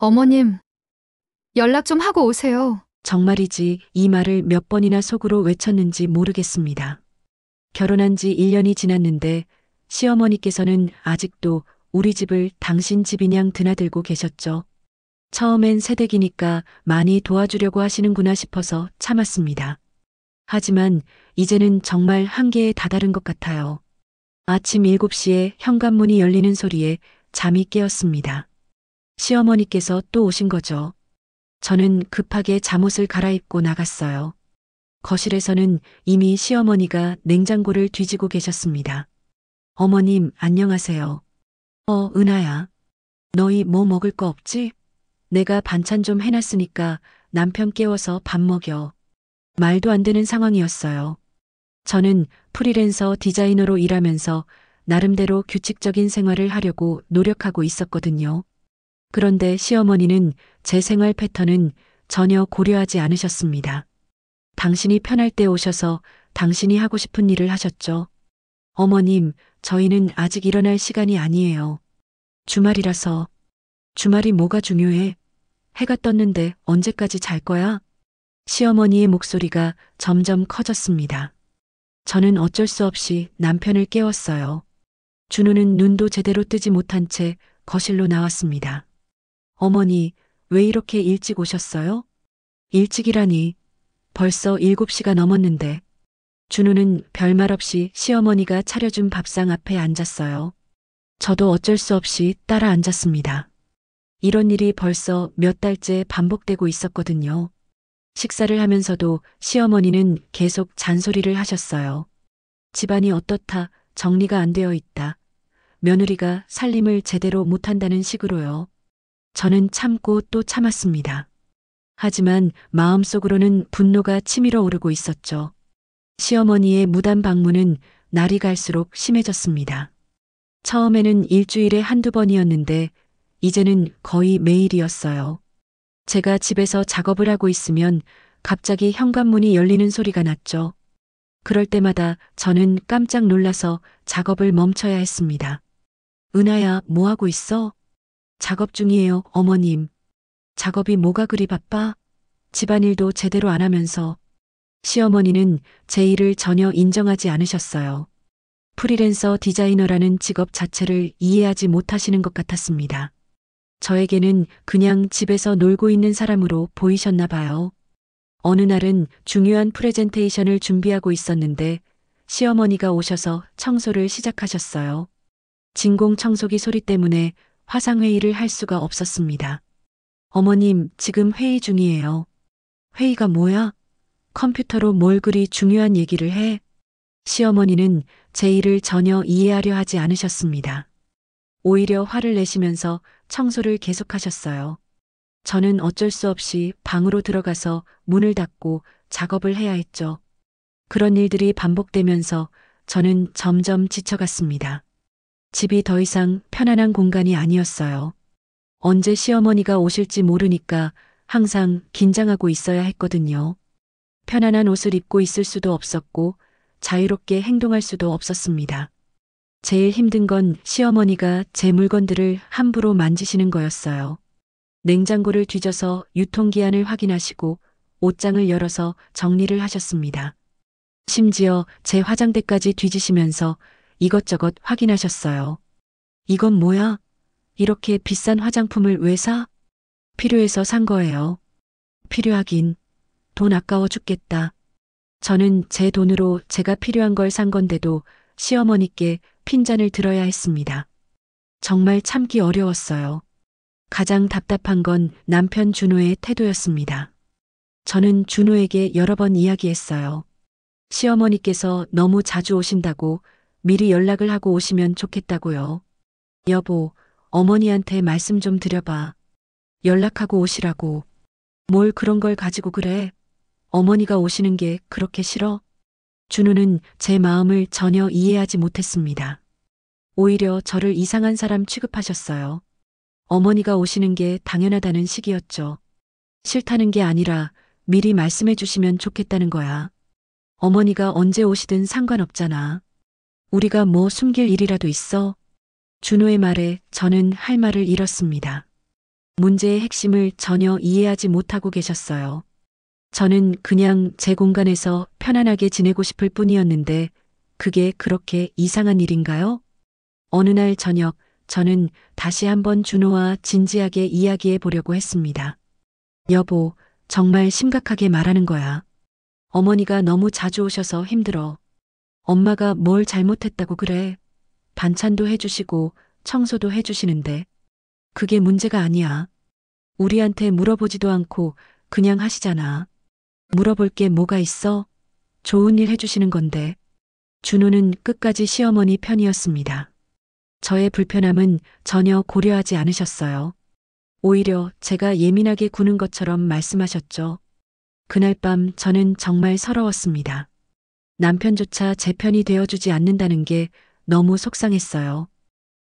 어머님, 연락 좀 하고 오세요. 정말이지 이 말을 몇 번이나 속으로 외쳤는지 모르겠습니다. 결혼한 지 1년이 지났는데 시어머니께서는 아직도 우리 집을 당신 집이냥 드나들고 계셨죠. 처음엔 새댁이니까 많이 도와주려고 하시는구나 싶어서 참았습니다. 하지만 이제는 정말 한계에 다다른 것 같아요. 아침 7시에 현관문이 열리는 소리에 잠이 깨었습니다. 시어머니께서 또 오신 거죠. 저는 급하게 잠옷을 갈아입고 나갔어요. 거실에서는 이미 시어머니가 냉장고를 뒤지고 계셨습니다. 어머님, 안녕하세요. 은하야. 너희 뭐 먹을 거 없지? 내가 반찬 좀 해놨으니까 남편 깨워서 밥 먹여. 말도 안 되는 상황이었어요. 저는 프리랜서 디자이너로 일하면서 나름대로 규칙적인 생활을 하려고 노력하고 있었거든요. 그런데 시어머니는 제 생활 패턴은 전혀 고려하지 않으셨습니다. 당신이 편할 때 오셔서 당신이 하고 싶은 일을 하셨죠. 어머님, 저희는 아직 일어날 시간이 아니에요. 주말이라서. 주말이 뭐가 중요해? 해가 떴는데 언제까지 잘 거야? 시어머니의 목소리가 점점 커졌습니다. 저는 어쩔 수 없이 남편을 깨웠어요. 준우는 눈도 제대로 뜨지 못한 채 거실로 나왔습니다. 어머니, 왜 이렇게 일찍 오셨어요? 일찍이라니. 벌써 7시가 넘었는데. 준우는 별말 없이 시어머니가 차려준 밥상 앞에 앉았어요. 저도 어쩔 수 없이 따라 앉았습니다. 이런 일이 벌써 몇 달째 반복되고 있었거든요. 식사를 하면서도 시어머니는 계속 잔소리를 하셨어요. 집안이 어떻다, 정리가 안 되어 있다. 며느리가 살림을 제대로 못한다는 식으로요. 저는 참고 또 참았습니다. 하지만 마음속으로는 분노가 치밀어 오르고 있었죠. 시어머니의 무단 방문은 날이 갈수록 심해졌습니다. 처음에는 일주일에 한두 번이었는데 이제는 거의 매일이었어요. 제가 집에서 작업을 하고 있으면 갑자기 현관문이 열리는 소리가 났죠. 그럴 때마다 저는 깜짝 놀라서 작업을 멈춰야 했습니다. 은하야, 뭐 하고 있어? 작업 중이에요, 어머님. 작업이 뭐가 그리 바빠? 집안일도 제대로 안 하면서. 시어머니는 제 일을 전혀 인정하지 않으셨어요. 프리랜서 디자이너라는 직업 자체를 이해하지 못하시는 것 같았습니다. 저에게는 그냥 집에서 놀고 있는 사람으로 보이셨나 봐요. 어느 날은 중요한 프레젠테이션을 준비하고 있었는데 시어머니가 오셔서 청소를 시작하셨어요. 진공 청소기 소리 때문에 화상회의를 할 수가 없었습니다. 어머님, 지금 회의 중이에요. 회의가 뭐야? 컴퓨터로 뭘 그리 중요한 얘기를 해? 시어머니는 제 일을 전혀 이해하려 하지 않으셨습니다. 오히려 화를 내시면서 청소를 계속하셨어요. 저는 어쩔 수 없이 방으로 들어가서 문을 닫고 작업을 해야 했죠. 그런 일들이 반복되면서 저는 점점 지쳐갔습니다. 집이 더 이상 편안한 공간이 아니었어요. 언제 시어머니가 오실지 모르니까 항상 긴장하고 있어야 했거든요. 편안한 옷을 입고 있을 수도 없었고 자유롭게 행동할 수도 없었습니다. 제일 힘든 건 시어머니가 제 물건들을 함부로 만지시는 거였어요. 냉장고를 뒤져서 유통기한을 확인하시고 옷장을 열어서 정리를 하셨습니다. 심지어 제 화장대까지 뒤지시면서 이것저것 확인하셨어요. 이건 뭐야? 이렇게 비싼 화장품을 왜 사? 필요해서 산 거예요. 필요하긴. 돈 아까워 죽겠다. 저는 제 돈으로 제가 필요한 걸 산 건데도 시어머니께 핀잔을 들어야 했습니다. 정말 참기 어려웠어요. 가장 답답한 건 남편 준호의 태도였습니다. 저는 준호에게 여러 번 이야기했어요. 시어머니께서 너무 자주 오신다고 미리 연락을 하고 오시면 좋겠다고요. 여보, 어머니한테 말씀 좀 드려봐. 연락하고 오시라고. 뭘 그런 걸 가지고 그래? 어머니가 오시는 게 그렇게 싫어? 준우는 제 마음을 전혀 이해하지 못했습니다. 오히려 저를 이상한 사람 취급하셨어요. 어머니가 오시는 게 당연하다는 식이었죠. 싫다는 게 아니라 미리 말씀해 주시면 좋겠다는 거야. 어머니가 언제 오시든 상관없잖아. 우리가 뭐 숨길 일이라도 있어? 준호의 말에 저는 할 말을 잃었습니다. 문제의 핵심을 전혀 이해하지 못하고 계셨어요. 저는 그냥 제 공간에서 편안하게 지내고 싶을 뿐이었는데 그게 그렇게 이상한 일인가요? 어느 날 저녁 저는 다시 한번 준호와 진지하게 이야기해 보려고 했습니다. 여보, 정말 심각하게 말하는 거야. 어머니가 너무 자주 오셔서 힘들어. 엄마가 뭘 잘못했다고 그래. 반찬도 해주시고 청소도 해주시는데 그게 문제가 아니야. 우리한테 물어보지도 않고 그냥 하시잖아. 물어볼 게 뭐가 있어? 좋은 일 해주시는 건데. 준호는 끝까지 시어머니 편이었습니다. 저의 불편함은 전혀 고려하지 않으셨어요. 오히려 제가 예민하게 구는 것처럼 말씀하셨죠. 그날 밤 저는 정말 서러웠습니다. 남편조차 제 편이 되어주지 않는다는 게 너무 속상했어요.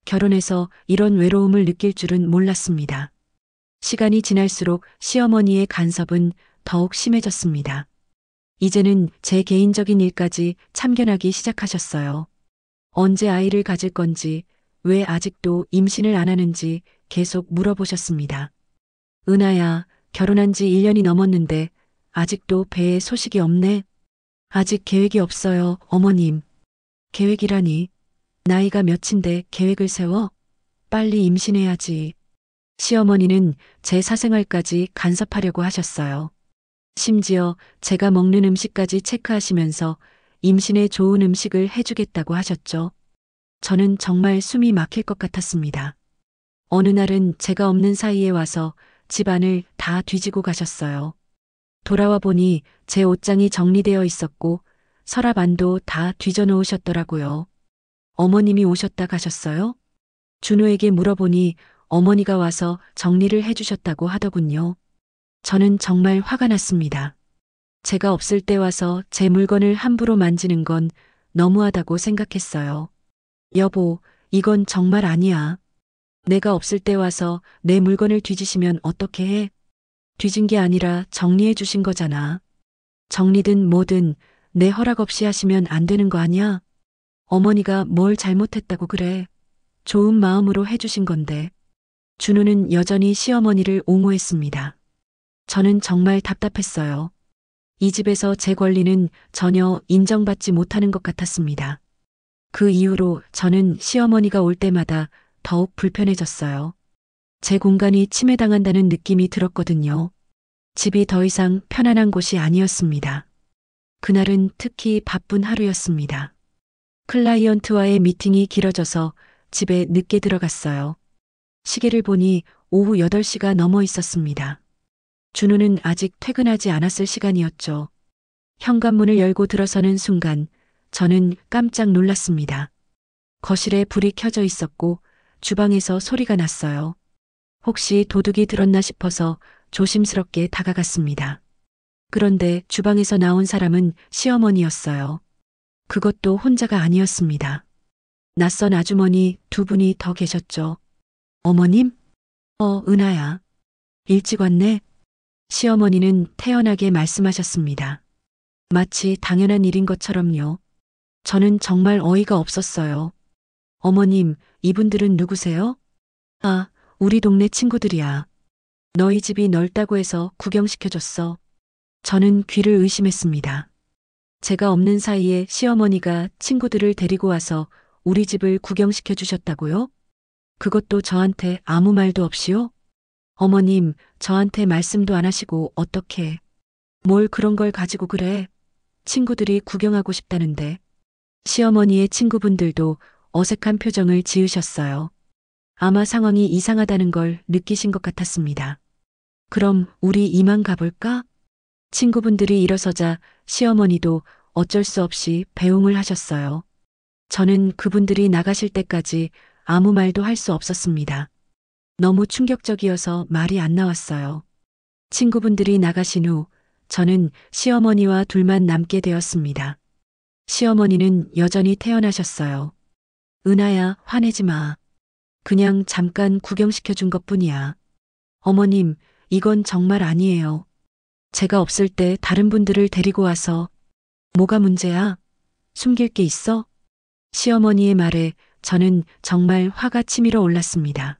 결혼해서 이런 외로움을 느낄 줄은 몰랐습니다. 시간이 지날수록 시어머니의 간섭은 더욱 심해졌습니다. 이제는 제 개인적인 일까지 참견하기 시작하셨어요. 언제 아이를 가질 건지, 왜 아직도 임신을 안 하는지 계속 물어보셨습니다. 은하야, 결혼한 지 1년이 넘었는데 아직도 배에 소식이 없네. 아직 계획이 없어요, 어머님. 계획이라니. 나이가 몇인데 계획을 세워? 빨리 임신해야지. 시어머니는 제 사생활까지 간섭하려고 하셨어요. 심지어 제가 먹는 음식까지 체크하시면서 임신에 좋은 음식을 해주겠다고 하셨죠. 저는 정말 숨이 막힐 것 같았습니다. 어느 날은 제가 없는 사이에 와서 집안을 다 뒤지고 가셨어요. 돌아와 보니 제 옷장이 정리되어 있었고 서랍 안도 다 뒤져놓으셨더라고요. 어머님이 오셨다 가셨어요? 준호에게 물어보니 어머니가 와서 정리를 해주셨다고 하더군요. 저는 정말 화가 났습니다. 제가 없을 때 와서 제 물건을 함부로 만지는 건 너무하다고 생각했어요. 여보, 이건 정말 아니야. 내가 없을 때 와서 내 물건을 뒤지시면 어떻게 해? 뒤진 게 아니라 정리해 주신 거잖아. 정리든 뭐든 내 허락 없이 하시면 안 되는 거 아니야? 어머니가 뭘 잘못했다고 그래. 좋은 마음으로 해주신 건데. 준우는 여전히 시어머니를 옹호했습니다. 저는 정말 답답했어요. 이 집에서 제 권리는 전혀 인정받지 못하는 것 같았습니다. 그 이후로 저는 시어머니가 올 때마다 더욱 불편해졌어요. 제 공간이 침해당한다는 느낌이 들었거든요. 집이 더 이상 편안한 곳이 아니었습니다. 그날은 특히 바쁜 하루였습니다. 클라이언트와의 미팅이 길어져서 집에 늦게 들어갔어요. 시계를 보니 오후 8시가 넘어 있었습니다. 준우는 아직 퇴근하지 않았을 시간이었죠. 현관문을 열고 들어서는 순간 저는 깜짝 놀랐습니다. 거실에 불이 켜져 있었고 주방에서 소리가 났어요. 혹시 도둑이 들었나 싶어서 조심스럽게 다가갔습니다. 그런데 주방에서 나온 사람은 시어머니였어요. 그것도 혼자가 아니었습니다. 낯선 아주머니 두 분이 더 계셨죠. 어머님? 은하야. 일찍 왔네. 시어머니는 태연하게 말씀하셨습니다. 마치 당연한 일인 것처럼요. 저는 정말 어이가 없었어요. 어머님, 이분들은 누구세요? 아, 우리 동네 친구들이야. 너희 집이 넓다고 해서 구경시켜줬어. 저는 귀를 의심했습니다. 제가 없는 사이에 시어머니가 친구들을 데리고 와서 우리 집을 구경시켜 주셨다고요? 그것도 저한테 아무 말도 없이요? 어머님, 저한테 말씀도 안 하시고 어떻게? 뭘 그런 걸 가지고 그래? 친구들이 구경하고 싶다는데. 시어머니의 친구분들도 어색한 표정을 지으셨어요. 아마 상황이 이상하다는 걸 느끼신 것 같았습니다. 그럼 우리 이만 가볼까? 친구분들이 일어서자 시어머니도 어쩔 수 없이 배웅을 하셨어요. 저는 그분들이 나가실 때까지 아무 말도 할 수 없었습니다. 너무 충격적이어서 말이 안 나왔어요. 친구분들이 나가신 후 저는 시어머니와 둘만 남게 되었습니다. 시어머니는 여전히 태연하셨어요. 은하야, 화내지 마. 그냥 잠깐 구경시켜 준 것뿐이야. 어머님, 이건 정말 아니에요. 제가 없을 때 다른 분들을 데리고 와서 뭐가 문제야? 숨길 게 있어? 시어머니의 말에 저는 정말 화가 치밀어 올랐습니다.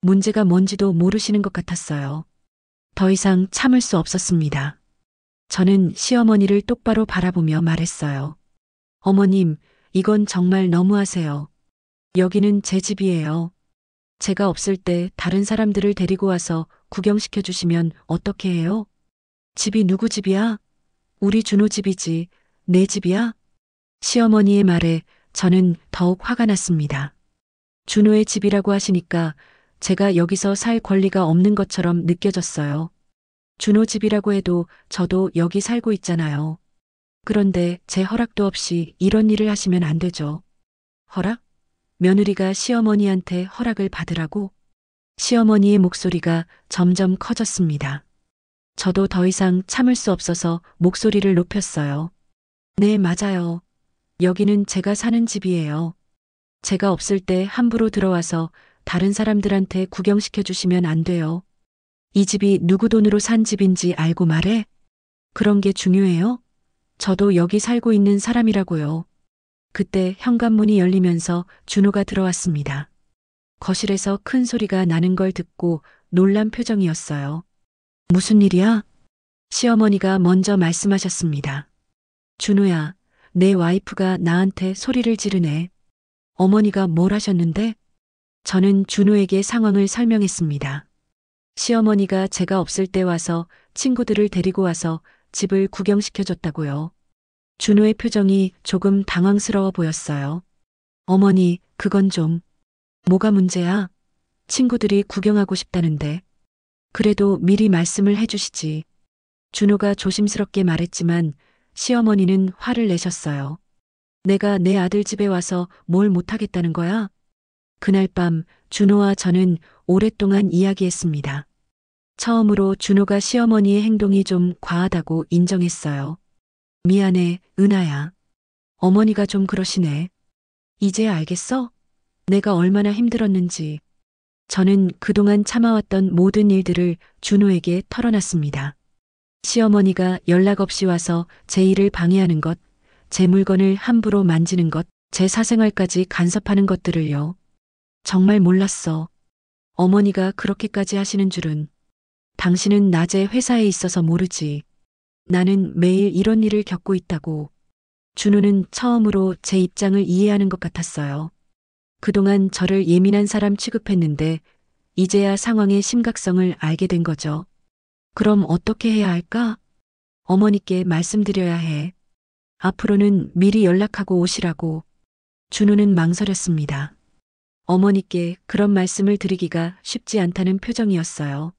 문제가 뭔지도 모르시는 것 같았어요. 더 이상 참을 수 없었습니다. 저는 시어머니를 똑바로 바라보며 말했어요. 어머님, 이건 정말 너무하세요. 여기는 제 집이에요. 제가 없을 때 다른 사람들을 데리고 와서 구경시켜 주시면 어떻게 해요? 집이 누구 집이야? 우리 준호 집이지. 내 집이야? 시어머니의 말에 저는 더욱 화가 났습니다. 준호의 집이라고 하시니까 제가 여기서 살 권리가 없는 것처럼 느껴졌어요. 준호 집이라고 해도 저도 여기 살고 있잖아요. 그런데 제 허락도 없이 이런 일을 하시면 안 되죠. 허락? 며느리가 시어머니한테 허락을 받으라고? 시어머니의 목소리가 점점 커졌습니다. 저도 더 이상 참을 수 없어서 목소리를 높였어요. 네, 맞아요. 여기는 제가 사는 집이에요. 제가 없을 때 함부로 들어와서 다른 사람들한테 구경시켜 주시면 안 돼요. 이 집이 누구 돈으로 산 집인지 알고 말해? 그런 게 중요해요? 저도 여기 살고 있는 사람이라고요. 그때 현관문이 열리면서 준호가 들어왔습니다. 거실에서 큰 소리가 나는 걸 듣고 놀란 표정이었어요. 무슨 일이야? 시어머니가 먼저 말씀하셨습니다. 준호야, 내 와이프가 나한테 소리를 지르네. 어머니가 뭘 하셨는데? 저는 준호에게 상황을 설명했습니다. 시어머니가 제가 없을 때 와서 친구들을 데리고 와서 집을 구경시켜줬다고요. 준호의 표정이 조금 당황스러워 보였어요. 어머니, 그건 좀. 뭐가 문제야? 친구들이 구경하고 싶다는데. 그래도 미리 말씀을 해주시지. 준호가 조심스럽게 말했지만 시어머니는 화를 내셨어요. 내가 내 아들 집에 와서 뭘 못하겠다는 거야? 그날 밤 준호와 저는 오랫동안 이야기했습니다. 처음으로 준호가 시어머니의 행동이 좀 과하다고 인정했어요. 미안해, 은하야. 어머니가 좀 그러시네. 이제 알겠어? 내가 얼마나 힘들었는지. 저는 그동안 참아왔던 모든 일들을 준호에게 털어놨습니다. 시어머니가 연락 없이 와서 제 일을 방해하는 것, 제 물건을 함부로 만지는 것, 제 사생활까지 간섭하는 것들을요. 정말 몰랐어. 어머니가 그렇게까지 하시는 줄은. 당신은 낮에 회사에 있어서 모르지. 나는 매일 이런 일을 겪고 있다고. 준호는 처음으로 제 입장을 이해하는 것 같았어요. 그동안 저를 예민한 사람 취급했는데 이제야 상황의 심각성을 알게 된 거죠. 그럼 어떻게 해야 할까? 어머니께 말씀드려야 해. 앞으로는 미리 연락하고 오시라고. 준호는 망설였습니다. 어머니께 그런 말씀을 드리기가 쉽지 않다는 표정이었어요.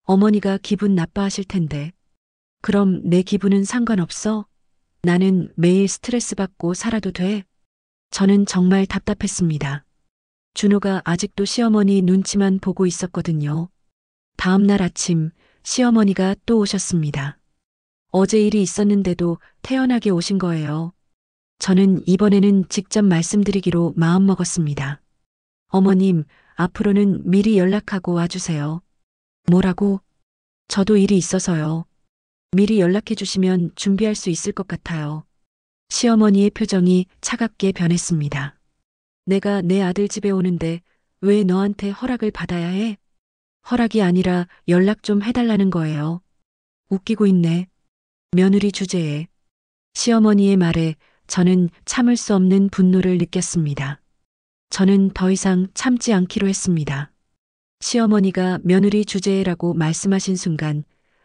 어머니가 기분 나빠하실 텐데. 그럼 내 기분은 상관없어? 나는 매일 스트레스 받고 살아도 돼? 저는 정말 답답했습니다. 준호가 아직도 시어머니 눈치만 보고 있었거든요. 다음 날 아침 시어머니가 또 오셨습니다. 어제 일이 있었는데도 태연하게 오신 거예요. 저는 이번에는 직접 말씀드리기로 마음먹었습니다. 어머님, 앞으로는 미리 연락하고 와주세요. 뭐라고? 저도 일이 있어서요. 미리 연락해 주시면 준비할 수 있을 것 같아요. 시어머니의 표정이 차갑게 변했습니다. 내가 내 아들 집에 오는데 왜 너한테 허락을 받아야 해? 허락이 아니라 연락 좀 해달라는 거예요. 웃기고 있네. 며느리 주제에. 시어머니의 말에 저는 참을 수 없는 분노를 느꼈습니다. 저는 더 이상 참지 않기로 했습니다. 시어머니가 며느리 주제라고 말씀하신 순간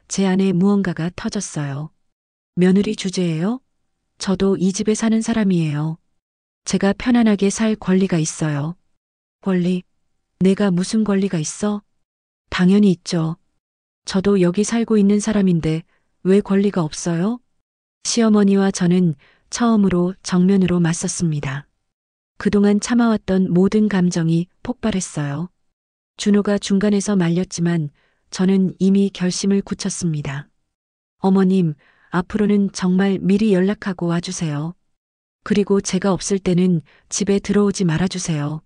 제 안에 무언가가 터졌어요. 며느리 주제예요? 저도 이 집에 사는 사람이에요. 제가 편안하게 살 권리가 있어요. 권리? 내가 무슨 권리가 있어? 당연히 있죠. 저도 여기 살고 있는 사람인데 왜 권리가 없어요? 시어머니와 저는 처음으로 정면으로 맞섰습니다. 그동안 참아왔던 모든 감정이 폭발했어요. 준호가 중간에서 말렸지만 저는 이미 결심을 굳혔습니다. 어머님, 앞으로는 정말 미리 연락하고 와주세요. 그리고 제가 없을 때는 집에 들어오지 말아주세요.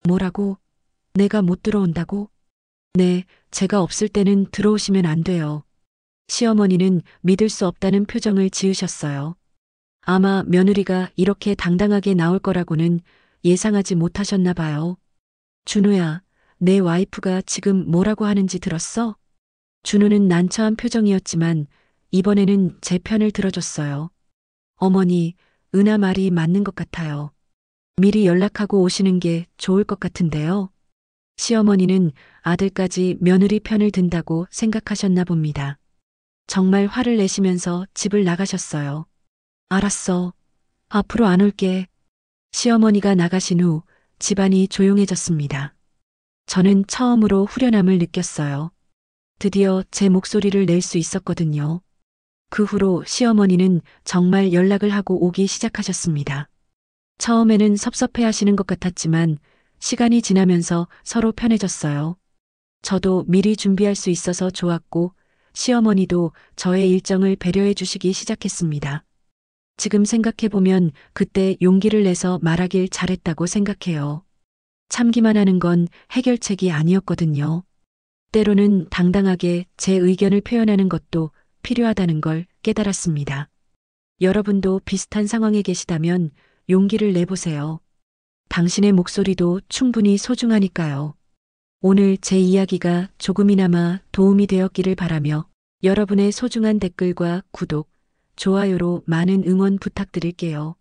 뭐라고? 내가 못 들어온다고? 네, 제가 없을 때는 들어오시면 안 돼요. 시어머니는 믿을 수 없다는 표정을 지으셨어요. 아마 며느리가 이렇게 당당하게 나올 거라고는 예상하지 못하셨나 봐요. 준호야, 내 와이프가 지금 뭐라고 하는지 들었어? 준우는 난처한 표정이었지만 이번에는 제 편을 들어줬어요. 어머니, 은하 말이 맞는 것 같아요. 미리 연락하고 오시는 게 좋을 것 같은데요. 시어머니는 아들까지 며느리 편을 든다고 생각하셨나 봅니다. 정말 화를 내시면서 집을 나가셨어요. 알았어. 앞으로 안 올게. 시어머니가 나가신 후 집안이 조용해졌습니다. 저는 처음으로 후련함을 느꼈어요. 드디어 제 목소리를 낼 수 있었거든요. 그 후로 시어머니는 정말 연락을 하고 오기 시작하셨습니다. 처음에는 섭섭해 하시는 것 같았지만 시간이 지나면서 서로 편해졌어요. 저도 미리 준비할 수 있어서 좋았고 시어머니도 저의 일정을 배려해 주시기 시작했습니다. 지금 생각해보면 그때 용기를 내서 말하길 잘했다고 생각해요. 참기만 하는 건 해결책이 아니었거든요. 때로는 당당하게 제 의견을 표현하는 것도 필요하다는 걸 깨달았습니다. 여러분도 비슷한 상황에 계시다면 용기를 내보세요. 당신의 목소리도 충분히 소중하니까요. 오늘 제 이야기가 조금이나마 도움이 되었기를 바라며 여러분의 소중한 댓글과 구독, 좋아요로 많은 응원 부탁드릴게요.